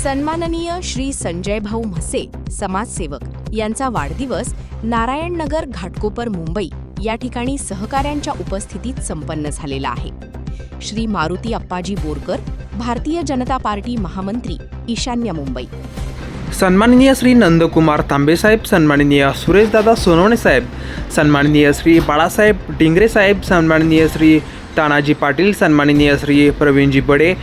सन्माननीय श्री संजय भाऊ म्हसे समाजसेवक यांचा वाढदिवस नारायणनगर घाटकोपर मुंबई या ठिकाणी सहकाऱ्यांच्या उपस्थितीत संपन्न झालेला आहे। श्री मारुती अप्पाजी बोरकर, भारतीय जनता पार्टी महामंत्री, ईशान्य मुंबई। सन्माननीय श्री नंदकुमार तांबे साहेब, सन्माननीय सुरेशदादा सोनवणे साहेब, सन्माननीय श्री बाळासाहेब डिंगरे साहेब, सन्माननीय श्री तानाजी पाटील, सन्माननीय श्री प्रवीणजी बडे,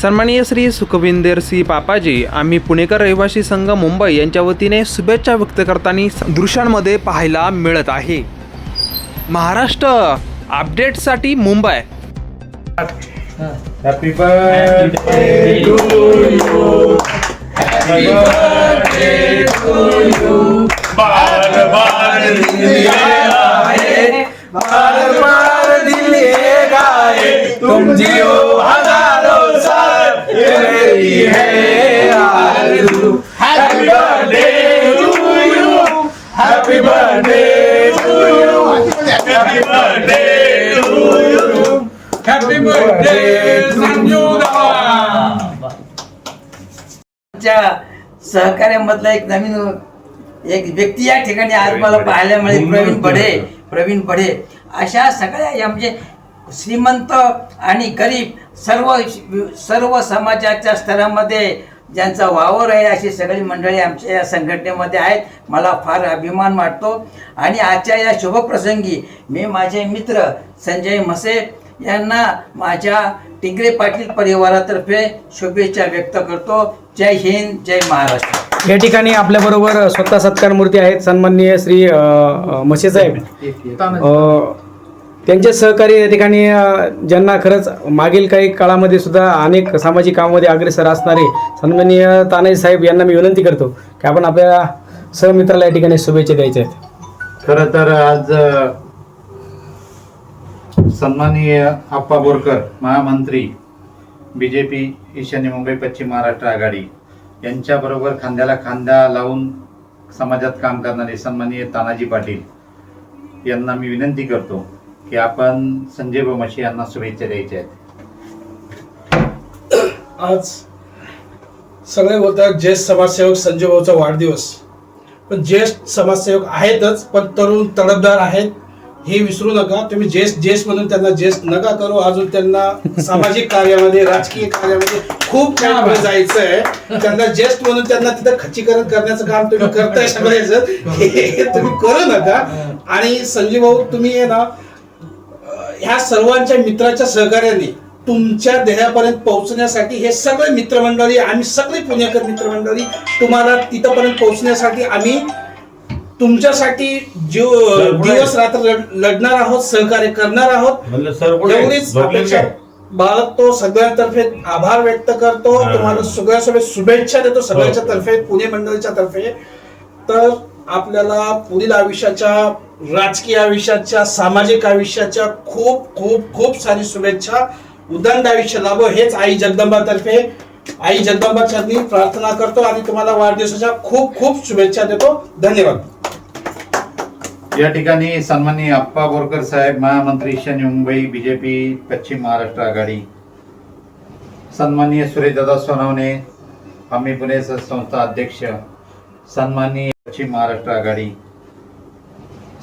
सन्माननीय श्री सुखविंदर सिंह पापाजी, आम्ही पुणेकर रहिवासी संघ मुंबई यांच्या वतीने शुभेच्छा व्यक्त करताना दृश्यांमध्ये पाहायला मिळत आहे। महाराष्ट्र अपडेटसाठी Mumbai. Happy birthday to you, happy birthday to you, बार बार दिल गाए, बार बार दिल गाए, तुम जियो हजारों साल, ये मेरी है आरज़ू। Happy birthday to you, happy birthday to you, happy birthday to you, happy birthday Sanju दादा। सहकार्यामधला एक नवीन एक व्यक्ती या ठिकाणी आज मला पाहायला मिळाली, प्रवीण बडे अशा सगळ्या म्हणजे श्रीमंत आणि गरीब सर्व समाजाच्या स्तरामध्ये ज्यांचा वावर आहे अशी सगळी मंडळी आमच्या या संघटनेमध्ये आहेत। मला फार अभिमान वाटतो आणि आजच्या या शुभप्रसंगी मी माझे मित्र संजय म्हसे यांना माझ्या टिंगरे पाटील परिवारातर्फे शुभेच्छा व्यक्त करतो। जय हिंद, जय महाराष्ट्र। या ठिकाणी आपल्याबरोबर स्वतः सत्कार मूर्ती आहेत सन्माननीय श्री म्हसे साहेब, त्यांचे सहकारी या ठिकाणी ज्यांना खरंच मागील काही काळामध्ये सुद्धा अनेक सामाजिक कामामध्ये अग्रेसर असणारे सन्माननीय तानाजी साहेब यांना मी विनंती करतो की आपण आपल्या सहमित्राला या ठिकाणी शुभेच्छा द्यायच्या आहेत। खरं तर आज सन्माननीय अप्पा बोरकर महामंत्री BJP ईशान्य मुंबई पश्चिम महाराष्ट्र आघाडी यांच्याबरोबर खांद्याला खांदा लावून समाजात काम करणारे सन्माननीय तानाजी पाटील यांना मी विनंती करतो की आपण संजय म्हसे यांना शुभेच्छा द्यायच्या आहेत। आज सगळे बोलतात ज्येष्ठ समाजसेवक संजय भाऊचा वाढदिवस, पण ज्येष्ठ समाजसेवक आहेतच, पण तरुण तडफदार आहेत हे विसरू नका तुम्ही। ज्येष्ठ म्हणून त्यांना ज्येष्ठ नका करू, अजून त्यांना सामाजिक कार्यामध्ये राजकीय कार्यामध्ये खूप काही पुढे जायचं आहे। त्यांना ज्येष्ठ म्हणून त्यांना तिथं खच्चीकरण करण्याचं काम तुम्ही करताय सगळ्याच, हे तुम्ही करू नका। आणि संजय भाऊ तुम्ही आहे ना ह्या सर्वांच्या मित्राच्या सहकार्याने तुमच्या ध्येयापर्यंत पोहोचण्यासाठी हे सगळे मित्रमंडळी, आम्ही सगळे पुणेकर मित्रमंडळी तुम्हाला तिथपर्यंत पोहोचण्यासाठी आम्ही तुमच्यासाठी दिवस रात्र लढणार आहोत, सहकार्य करणार आहोत। एवढीच अपेक्षा बाळगतो, सगळ्यांतर्फे आभार व्यक्त करतो, तुम्हाला सगळ्या शुभेच्छा देतो सगळ्यांच्या तर्फे, पुणे मंडळीच्या तर्फे। तर आपल्याला पुढील आयुष्याच्या, राजकीय आयुष्याच्या, सामाजिक आयुष्याच्या खूप खूप खूप सारी शुभेच्छा, उदंड आयुष्य लाभो हेच आई जगदंबातर्फे आई जगदंबाच्या प्रार्थना करतो आणि तुम्हाला वाढदिवसाच्या खूप खूप शुभेच्छा देतो। धन्यवाद। या ठिकाणी सन्माननीय अप्पा बोरकर साहेब महामंत्री ईशान्य मुंबई BJP पश्चिम महाराष्ट्र आघाडी, सन्माननीय सुरेशदादा सोनवणे आम्ही पुणे संस्था अध्यक्ष, सन्माननीय पश्चिम महाराष्ट्र आघाडी,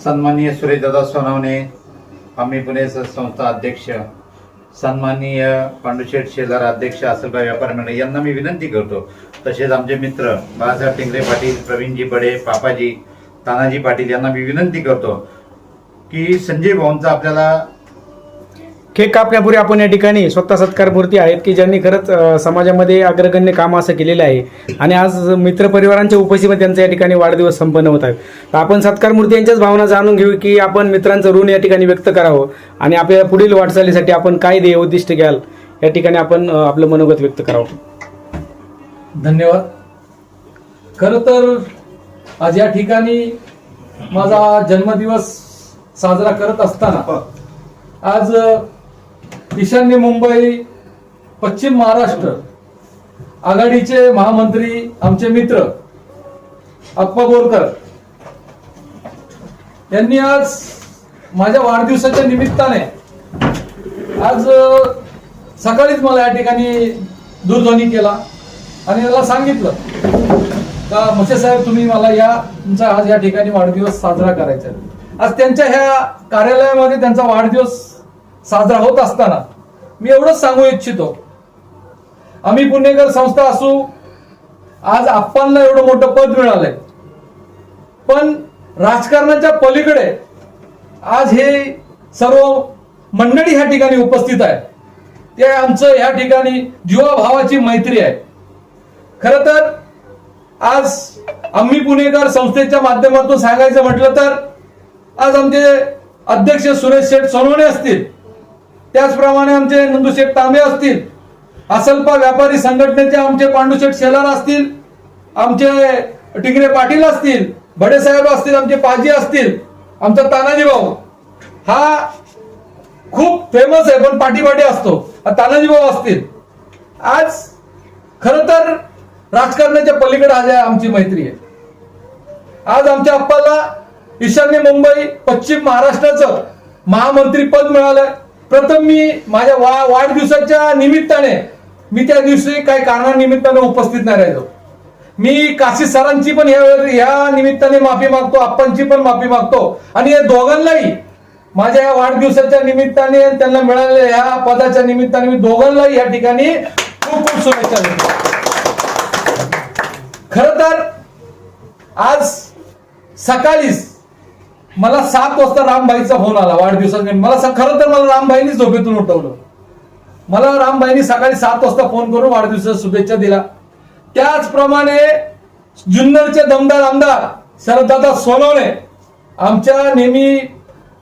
सन्माननीय सुरेशदादा सोनवणे आम्ही पुणे संस्था अध्यक्ष, सन्माननीय पांडुशेठ शेलार अध्यक्ष आसलगाव व्यापार मंडळ यांना मी विनंती करतो। तसेच आमचे मित्र बाळासाहेब टिंगरे पाटील, प्रवीणजी बडे, पापाजी, तानाजी पाटील यांना मी विनंती करतो की संजय भाऊंचा आपल्याला केक कापण्यापूर्वी आपण या ठिकाणी स्वतः सत्कार मूर्ती आहेत की ज्यांनी खरंच समाजामध्ये अग्रगण्य काम असं केलेलं आहे आणि आज मित्रपरिवारांच्या उपस्थितीमध्ये त्यांचा या ठिकाणी वाढदिवस संपन्न होत आहे। तर आपण सत्कार मूर्ती यांच्याच भावना जाणून घेऊ की आपण मित्रांचं ऋण या ठिकाणी व्यक्त करावं आणि आपल्या पुढील वाटचालीसाठी आपण काय ध्येय उद्दिष्ट घ्याल या ठिकाणी आपण आपलं मनोगत व्यक्त करावं। धन्यवाद। खरं तर आज या ठिकाणी माझा जन्मदिवस साजरा करत असताना आज ईशान्य मुंबई पश्चिम महाराष्ट्र आघाडीचे महामंत्री आमचे मित्र अप्पा बोरकर यांनी आज माझ्या वाढदिवसाच्या निमित्ताने आज सकाळीच मला या ठिकाणी दूरध्वनी केला आणि याला सांगितलं का मसे साहेब तुम्ही मला तुमचा आज या ठिकाणी वाढदिवस साजरा करायचा आहे. आज त्यांच्या ह्या कार्यालयामध्ये त्यांचा वाढदिवस साजरा होत असताना मी एवढंच सांगू इच्छितो, आम्ही पुणेकर संस्था असू, आज आप्पांना एवढं मोठं पद मिळालंय, पण राजकारणाच्या पलीकडे आज हे सर्व मंडळी ह्या ठिकाणी उपस्थित आहे. ते आमचं ह्या ठिकाणी जीवाभावाची मैत्री आहे. खरं तर आज आम्ही पुणेकर संस्थेच्या माध्यमातून सांगायचं म्हटलं तर आज आमचे अध्यक्ष सुरेश शेठ सोनवणे असतील, त्याचप्रमाणे आमचे नंदूशेठ तांबे असतील, असल्पा व्यापारी संघटनेचे आमचे पांडुशेठ शेलार असतील, आमचे टिंगरे पाटील असतील, भडेसाहेब असतील, आमचे पाजी असतील, आमचा तानाजी भाऊ हा खूप फेमस आहे पण पाठीपाठी असतो, तानाजी भाऊ असतील. आज खरं तर राजकारणाच्या पलीकडे आज आमची मैत्री आहे. आज आमच्या आप्पाला ईशान्य मुंबई पश्चिम महाराष्ट्राचं महामंत्री पद मिळालंय. प्रथम मी माझ्या वाढदिवसाच्या निमित्ताने मी त्या दिवशी काही कारणानिमित्ताने उपस्थित नाही राहिलो. मी काशी सरांची पण या निमित्ताने माफी मागतो, आप्पांची पण माफी मागतो आणि या दोघांनाही माझ्या या वाढदिवसाच्या निमित्ताने त्यांना मिळालेल्या ह्या पदाच्या निमित्ताने मी दोघांनाही या ठिकाणी खूप खूप शुभेच्छा देतो. खरं तर आज सकाळीच मला 7 वाजता रामभाईचा फोन आला वाढदिवसाच्या. खरं तर मला रामभाईनी झोपेतून उठवलं. मला रामभाईनी सकाळी 7 वाजता फोन करून वाढदिवसाच्या शुभेच्छा दिला. त्याचप्रमाणे जुन्नरचे दमदार आमदार शरददादा सोनवणे आमच्या नेहमी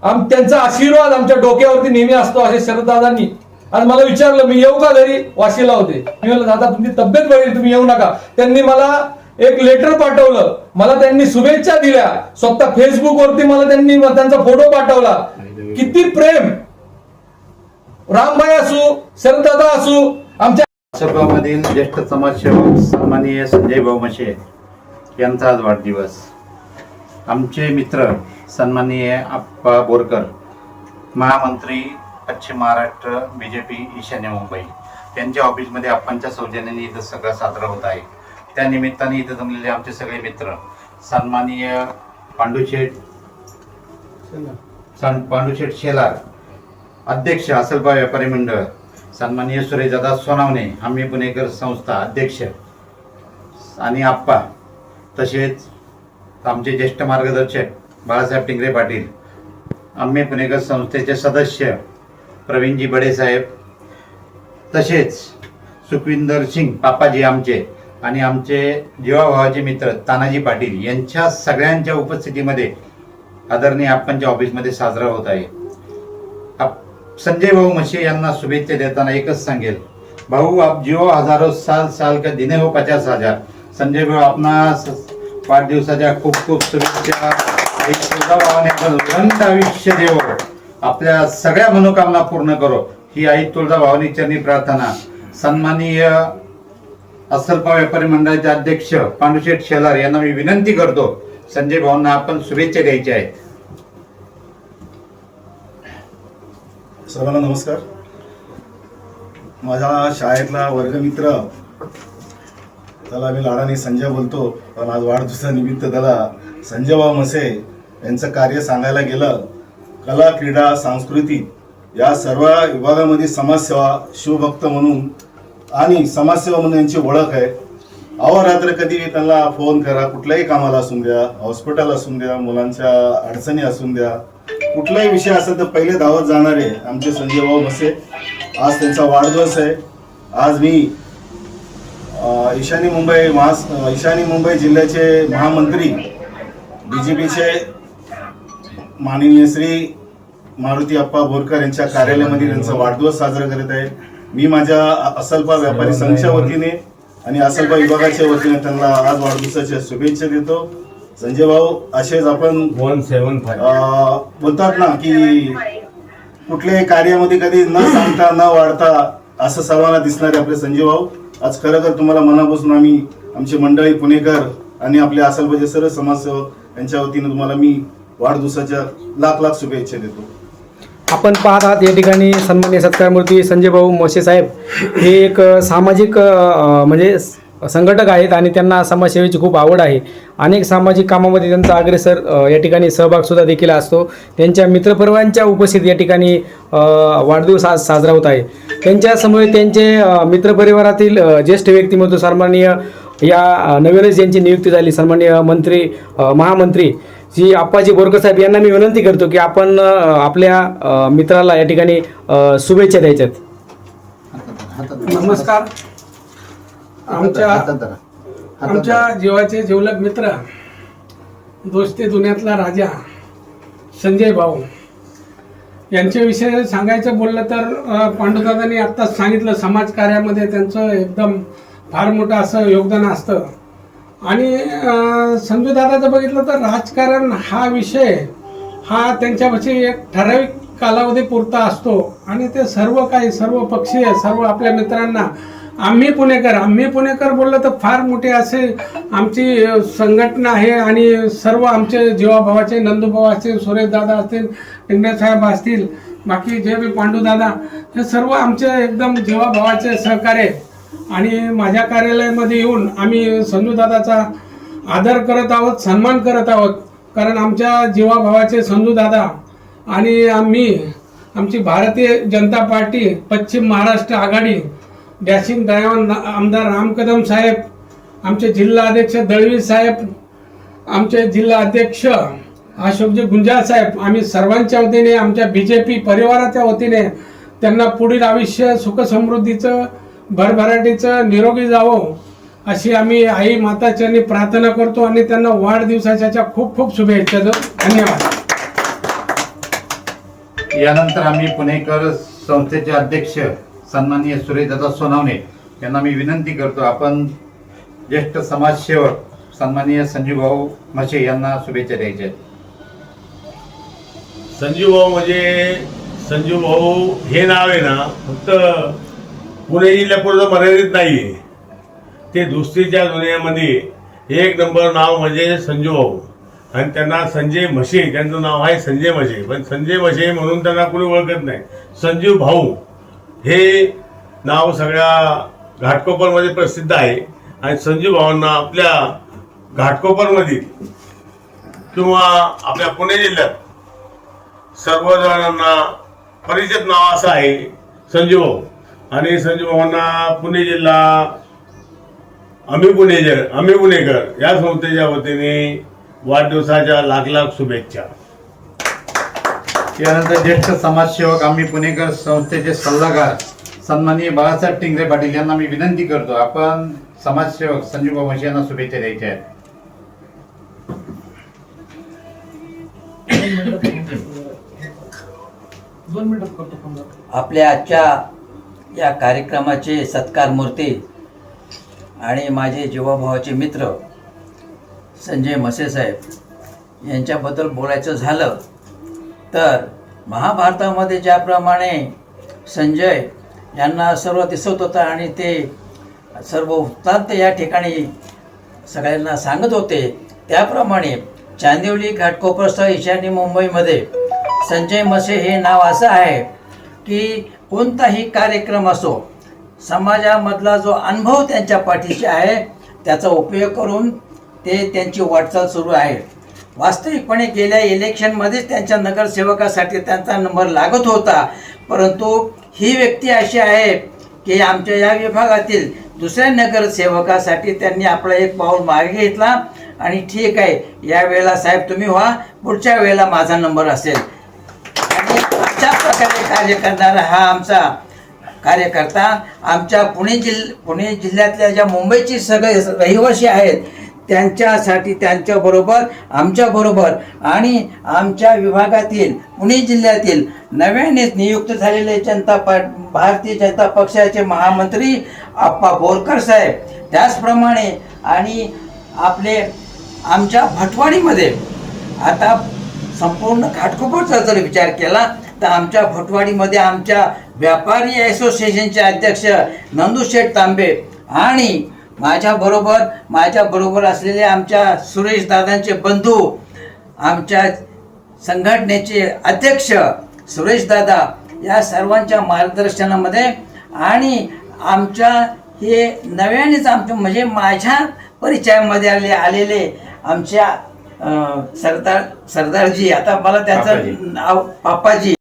त्यांचा आशीर्वाद आमच्या डोक्यावरती नेहमी असतो असे शरददादांनी आज मला विचारलं मी येऊ का घरी, वाशीला होते. मी म्हणलं दादा तुमची तब्येत बरी, तुम्ही येऊ नका. त्यांनी मला एक लेटर पाठवलं, मला त्यांनी शुभेच्छा दिल्या, स्वतः फेसबुक वरती मला त्यांनी त्यांचा फोटो पाठवला. किती प्रेम. रामभाई असू, शरददादा असू, आमच्या सभामधील ज्येष्ठ समाजसेवक सन्माननीय संजय भाऊ मशे यांचा आज वाढदिवस. आमचे मित्र सन्माननीय आप्पा बोरकर, महामंत्री पश्चिम महाराष्ट्र बीजेपी ईशान्य मुंबई, त्यांच्या ऑफिसमध्ये आप्पांच्या सौजन्याने इथं सगळं साजरं होत आहे. त्या निमित्ताने इथं जमलेले आमचे सगळे मित्र सन्माननीय पांडुशेठ शेलार, अध्यक्ष असल्पा व्यापारी मंडळ, सन्माननीय सुरेशदादा सोनवणे, आम्ही पुणेकर संस्था अध्यक्ष आणि आप्पा, तसेच आमचे ज्येष्ठ मार्गदर्शक बाळासाहेब टिंगरे पाटील, आम्ही पुणेकर संस्थेचे सदस्य प्रवीणजी बडेसाहेब, तसेच सुखविंदर सिंग पापाजी आमचे आणि आमचे जीवाभावाचे मित्र तानाजी पाटील यांच्या सगळ्यांच्या उपस्थितीमध्ये आदरणीय आप्पांच्या ऑफिसमध्ये साजरा होत आहे. संजय भाऊ मशे यांना शुभेच्छा देताना एकच सांगेल, भाऊ आप जिओ हजारों साल का दिन हो 50,000. संजय भाऊ आपणा वाढदिवसाच्या खूप खूप शुभेच्छा. तुळजाभवानी अनंत आयुष्य देव, आपल्या सगळ्या मनोकामना पूर्ण करो ही आई तुळजाभवानी चरणी प्रार्थना. सन्माननीय असल्पा व्यापारी मंडळाचे अध्यक्ष पांडुशेठ शेलार यांना मी विनंती करतो, संजय भाऊंना आपण शुभेच्छा द्यायच्या आहेत. सर्वांना नमस्कार. माझा शाळेतला वर्गमित्र, त्याला मी लाडाने संजय बोलतो, पण आज वाढदिवसानिमित्त त्याला संजय भाऊ मसे यांचं कार्य सांगायला गेलं. कला, क्रीडा, सांस्कृतिक या सर्व विभागामध्ये समाजसेवा, शिवभक्त म्हणून आणि समाजसेवा म्हणून यांची ओळख आहे. अहोरात्र कधी त्यांना फोन करा, कुठल्याही कामाला असून द्या, हॉस्पिटल असून द्या, मुलांच्या अडचणी असून द्या, कुठलाही विषय असेल तर पहिले धावत जाणारे आमचे संजय भाऊ मसे. आज त्यांचा वाढदिवस आहे. आज मी ईशान्य मुंबई जिल्ह्याचे महामंत्री बीजेपीचे माननीय श्री मारुती आप्पा बोरकर यांच्या कार्यालयामध्ये त्यांचा वाढदिवस साजरा करत आहे. मी माझ्या असल्पा व्यापारी संघाच्या वतीने आणि असल्पा विभागाच्या वतीने त्यांना आज वाढदिवसाच्या शुभेच्छा देतो. संजय भाऊ, असेच आपण बोलतात ना की कुठल्याही कार्यामध्ये कधी न सांगता न वाढता असं सर्वांना दिसणारे आपले संजय भाऊ, आज खरं तुम्हाला मनापासून आम्ही आमची मंडळी पुणेकर आणि आपले असल्पाचे सर्व समाजसेवक यांच्या वतीने तुम्हाला मी वाढदिवसाच्या लाख लाख शुभेच्छा देतो. आपण पाहत आहात या ठिकाणी सन्माननीय सत्कारमूर्ती संजय भाऊ मसे साहेब हे एक सामाजिक म्हणजे संघटक आहेत आणि त्यांना समाजसेवेची खूप आवड आहे. अनेक सामाजिक कामामध्ये त्यांचा अग्रेसर या ठिकाणी सहभागसुद्धा देखील असतो. त्यांच्या मित्रपरिवारांच्या उपस्थित या ठिकाणी वाढदिवस आज साजरा होत आहे. त्यांच्यासमोर त्यांचे मित्रपरिवारातील ज्येष्ठ व्यक्तिमत्व सन्माननीय या नवीनच ज्यांची नियुक्ती झाली सन्माननीय महामंत्री श्री आप्पाजी बोरकर साहेब यांना मी विनंती करतो की आपण आपल्या मित्राला या ठिकाणी शुभेच्छा द्यायच्यात. नमस्कार. आमच्या जीवाचे जिवलग मित्र, दोस्ती दुनियातला राजा संजय भाऊ यांच्याविषयी सांगायचं बोललं तर पांडुदादांनी आत्ताच सांगितलं, समाजकार्यामध्ये त्यांचं एकदम फार मोठं असं योगदान असतं. आणि संजूदादाचं बघितलं तर राजकारण हा विषय हा त्यांच्यापाशी एक ठराविक कालावधी पुरता असतो आणि ते सर्व पक्षीय सर्व आपल्या मित्रांना आम्ही पुणेकर बोललं तर फार मोठे असे आमची संघटना आहे. आणि सर्व आमचे जीवाभावाचे नंदूभाऊ असतील, सुरेशदादा असतील, टिंगरे साहेब असतील, बाकी जे बी पांडुदादा, हे सर्व आमचे एकदम जीवाभावाचे सहकार्य. आणि माझ्या कार्यालयामध्ये येऊन आम्ही संजूदादाचा आदर करत आहोत, सन्मान करत आहोत. कारण आमच्या जीवाभावाचे संजूदादा आणि आमची भारतीय जनता पार्टी पश्चिम महाराष्ट्र आघाडी डॅशिंग दयावान आमदार राम कदम साहेब, आमचे जिल्हा अध्यक्ष दळवी साहेब, आमचे जिल्हा अध्यक्ष अशोकजी गुंजाळ साहेब, आम्ही सर्वांच्या वतीने आमच्या BJP परिवाराच्या वतीने त्यांना पुढील आयुष्य सुखसमृद्धीचं भरभराटीचं निरोगी जावं अशी आम्ही आई माताच्यांनी प्रार्थना करतो आणि त्यांना वाढदिवसाच्या खूप खूप शुभेच्छा देतो. धन्यवाद. यानंतर आम्ही पुणेकर संस्थेचे अध्यक्ष सन्माननीय सुरेशदादा सोनवणे यांना मी विनंती करतो, आपण ज्येष्ठ समाजसेवक सन्माननीय संजूभाऊ म्हसे यांना शुभेच्छा द्यायच्या आहेत. संजूभाऊ म्हणजे संजूभाऊ हे नाव आहे ना फक्त पुणे जिल्ह्यापुरतं मर्यादित नाही आहे. ते दुसरीच्या दुनियामध्ये एक नंबर नाव म्हणजे संजूभाऊ. आणि त्यांना संजय म्हसे, त्यांचं नाव आहे संजय म्हसे, पण संजय म्हसे म्हणून त्यांना कोणी ओळखत नाही. संजू भाऊ हे नाव सगळ्या घाटकोपरमध्ये प्रसिद्ध आहे. आणि संजू भाऊंना आपल्या घाटकोपरमधील किंवा आपल्या पुणे जिल्ह्यात सर्वजणांना परिचित नाव असं आहे संजू भाऊ. आणि संजू भाऊंना पुणे जिल्हा आम्ही पुणेकर या संस्थेच्या वतीने वाढदिवसाच्या लाख लाख शुभेच्छा. यानंतर ज्येष्ठ समाजसेवक आम्ही पुणेकर संस्थेचे सल्लागार सन्माननीय बाळासाहेब टिंगरे पाटील यांना मी विनंती करतो, आपण समाजसेवक संजूभाऊ म्हसे यांना शुभेच्छा द्यायच्या आहेत. आपल्या आजच्या या कार्यक्रमाचे सत्कार मूर्ती आणि माझे जीवाभावाचे मित्र संजय म्हसे साहेब यांच्याबद्दल बोलायचं झालं तर महाभारतामध्ये ज्याप्रमाणे संजय यांना सर्व दिसत होता आणि ते सर्व वृत्तांत या ठिकाणी सगळ्यांना सांगत होते, त्याप्रमाणे चांदिवली घाटकोपरसह ईशान्य मुंबईमध्ये संजय म्हसे हे नाव असं आहे की कोणताही कार्यक्रम असो, समाजामधला जो अनुभव त्यांच्या पाठीशी आहे त्याचा उपयोग करून ते त्यांची वाटचाल सुरू आहे. वास्तविकपणे गेल्या इलेक्शनमध्येच त्यांच्या नगरसेवकासाठी त्यांचा नंबर लागत होता, परंतु ही व्यक्ती अशी आहे की आमच्या या विभागातील दुसऱ्या नगरसेवकासाठी त्यांनी आपला एक पाऊल मागे घेतला आणि ठीक आहे, या वेळेला साहेब तुम्ही व्हा, पुढच्या वेळेला माझा नंबर असेल. आणि अशा प्रकारे कार्य करणारा हा आमचा कार्यकर्ता आमच्या पुणे जिल्ह्यातल्या ज्या मुंबईची सगळे रहिवासी आहेत त्यांच्यासाठी, त्यांच्याबरोबर आमच्याबरोबर आणि आमच्या विभागातील पुणे जिल्ह्यातील नव्याने नियुक्त झालेले भारतीय जनता पक्षाचे महामंत्री आप्पा बोरकर साहेब, त्याचप्रमाणे आणि आमच्या भटवाडीमध्ये आता संपूर्ण घाटकोपरचा जर विचार केला तर आमच्या भटवाडीमध्ये आमच्या व्यापारी असोसिएशनचे अध्यक्ष नंदूशेठ तांबे आणि माझ्याबरोबर असलेले आमच्या सुरेश दादांचे बंधू, आमच्या संघटनेचे अध्यक्ष सुरेश दादा, या सर्वांच्या मार्गदर्शनामध्ये आणि आमच्या हे नव्यानेच आमच्या म्हणजे माझ्या परिचयामध्ये आलेले आमच्या सरदारजी, आता मला पापाजी. त्याचं नाव पापाजी